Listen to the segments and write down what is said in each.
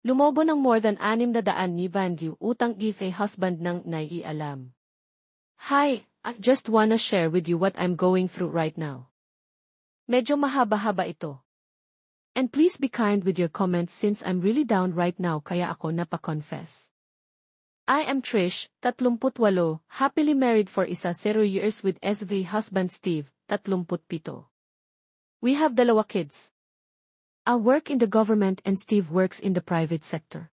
Lumobo ng more than 600 ni Vangu utang if a husband ng naialam. Hi, I just wanna share with you what I'm going through right now. Medyo mahaba-haba ito. And please be kind with your comments since I'm really down right now kaya ako napa-confess. I am Trish, 38, happily married for 0 years with SV husband Steve, 37. We have 2 kids. I work in the government and Steve works in the private sector.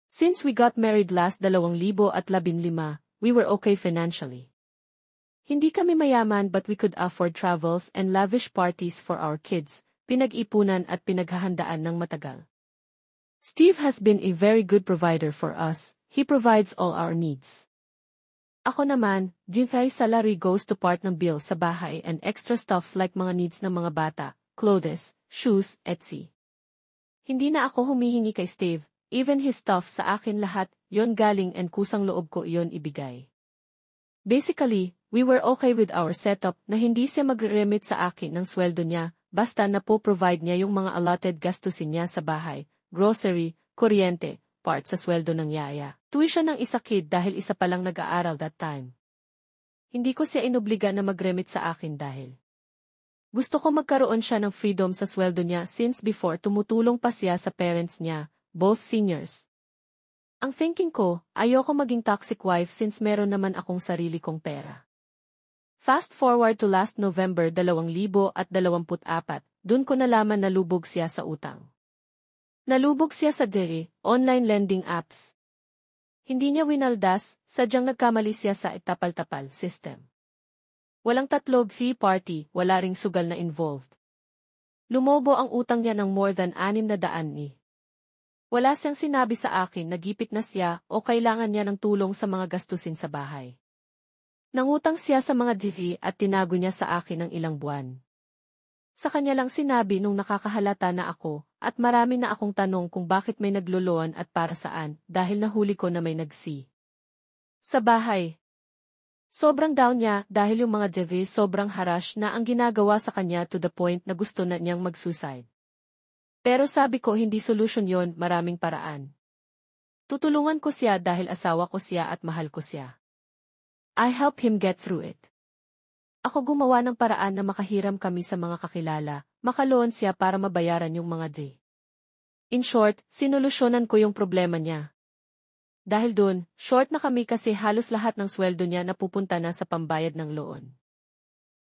Since we got married last 2015, we were okay financially. Hindi kami mayaman but we could afford travels and lavish parties for our kids, pinag-ipunan at pinaghahandaan ng matagal. Steve has been a very good provider for us, he provides all our needs. Ako naman, my salary goes to part ng bill sa bahay and extra stuffs like mga needs ng mga bata, clothes, shoes, etc. Hindi na ako humihingi kay Steve, even his stuff sa akin lahat, yon galing and kusang loob ko yon ibigay. Basically, we were okay with our setup na hindi siya magre-remit sa akin ng sweldo niya, basta na po-provide niya yung mga allotted gastusin niya sa bahay, grocery, kuryente, part sa sweldo ng yaya. Tuition ng isa kid dahil isa pa lang nag-aaral that time. Hindi ko siya inobliga na mag-remit sa akin dahil gusto ko magkaroon siya ng freedom sa sweldo niya since before tumutulong pa siya sa parents niya, both seniors. Ang thinking ko, ayoko maging toxic wife since meron naman akong sarili kong pera. Fast forward to last November 2024, dun ko nalaman na lubog siya sa utang. Nalubog siya sa online lending apps. Hindi niya winaldas, sadyang nagkamali siya sa itapal-tapal system. Walang tatlog fee party, wala ring sugal na involved. Lumobo ang utang niya ng more than 600 ni. Wala siyang sinabi sa akin na gipit na siya o kailangan niya ng tulong sa mga gastusin sa bahay. Nangutang siya sa mga DV at tinago niya sa akin ng ilang buwan. Sa kanya lang sinabi nung nakakahalata na ako at marami na akong tanong kung bakit may nagloloan at para saan dahil nahuli ko na may nagsi. Sa bahay. Sobrang down niya dahil yung mga DV sobrang harass na ang ginagawa sa kanya to the point na gusto na niyang mag-suicide. Pero sabi ko hindi solusyon yon, maraming paraan. Tutulungan ko siya dahil asawa ko siya at mahal ko siya. I help him get through it. Ako gumawa ng paraan na makahiram kami sa mga kakilala, makaloan siya para mabayaran yung mga DV. In short, sinolusyonan ko yung problema niya. Dahil dun, short na kami kasi halos lahat ng sweldo niya napupunta na sa pambayad ng loan.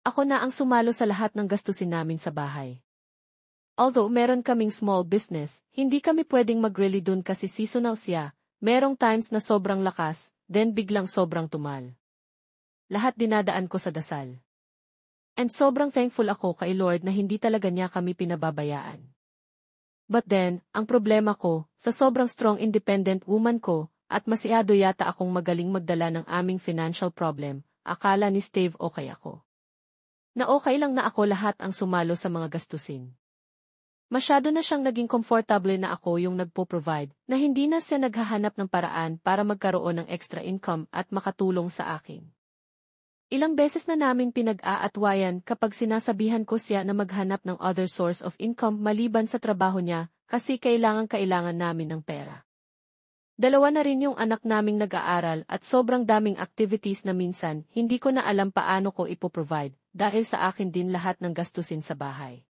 Ako na ang sumalo sa lahat ng gastusin namin sa bahay. Although meron kaming small business, hindi kami pwedeng mag-rely dun kasi seasonal siya, merong times na sobrang lakas, then biglang sobrang tumal. Lahat dinadaan ko sa dasal. And sobrang thankful ako kay Lord na hindi talaga niya kami pinababayaan. But then, ang problema ko, sa sobrang strong independent woman ko, at masyado yata akong magaling magdala ng aming financial problem, akala ni Steve okay ako. Na okay lang na ako lahat ang sumalo sa mga gastusin. Masyado na siyang naging komportable na ako yung nagpo-provide, na hindi na siya naghahanap ng paraan para magkaroon ng extra income at makatulong sa akin. Ilang beses na namin pinag-aatwayan kapag sinasabihan ko siya na maghanap ng other source of income maliban sa trabaho niya kasi kailangan namin ng pera. 2 na rin yung anak naming nag-aaral at sobrang daming activities na minsan hindi ko na alam paano ko ipoprovide dahil sa akin din lahat ng gastusin sa bahay.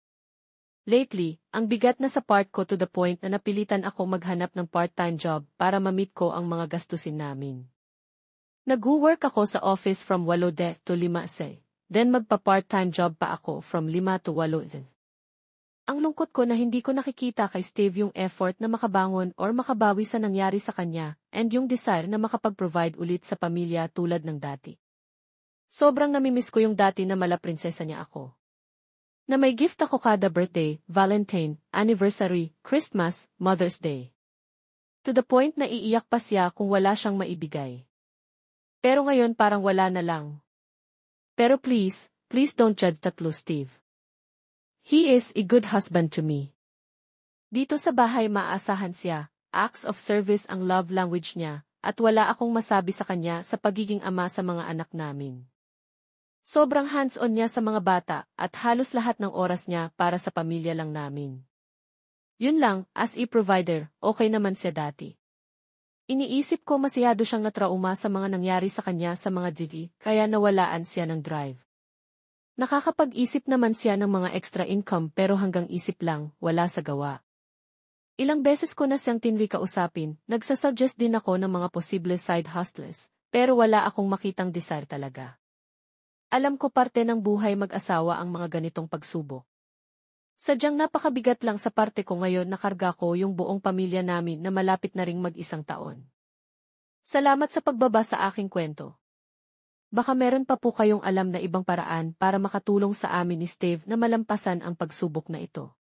Lately, ang bigat na sa part ko to the point na napilitan ako maghanap ng part-time job para ma-meet ko ang mga gastusin namin. Nag-work ako sa office from 8 to 5, then magpa-part-time job pa ako from 5 to 8. Ang lungkot ko na hindi ko nakikita kay Steve yung effort na makabangon or makabawi sa nangyari sa kanya, and yung desire na makapag-provide ulit sa pamilya tulad ng dati. Sobrang namimiss ko yung dati na mala prinsesa niya ako. Na may gift ako kada birthday, Valentine, anniversary, Christmas, Mother's Day. To the point na iiyak pa siya kung wala siyang maibigay. Pero ngayon parang wala na lang. Pero please don't judge Steve. He is a good husband to me. Dito sa bahay maaasahan siya, acts of service ang love language niya, at wala akong masabi sa kanya sa pagiging ama sa mga anak namin. Sobrang hands-on niya sa mga bata at halos lahat ng oras niya para sa pamilya lang namin. Yun lang, as e-provider, okay naman siya dati. Iniisip ko masyado siyang natrauma sa mga nangyari sa kanya sa mga DV, kaya nawalaan siya ng drive. Nakakapag-isip naman siya ng mga extra income pero hanggang isip lang, wala sa gawa. Ilang beses ko na siyang tinri kausapin, nagsasuggest din ako ng mga posible side hustles, pero wala akong makitang desire talaga. Alam ko parte ng buhay mag-asawa ang mga ganitong pagsubok. Sadyang napakabigat lang sa parte ko ngayon na karga ko yung buong pamilya namin na malapit na ring mag-isang taon. Salamat sa pagbaba sa aking kwento. Baka meron pa po kayong alam na ibang paraan para makatulong sa amin ni Steve na malampasan ang pagsubok na ito.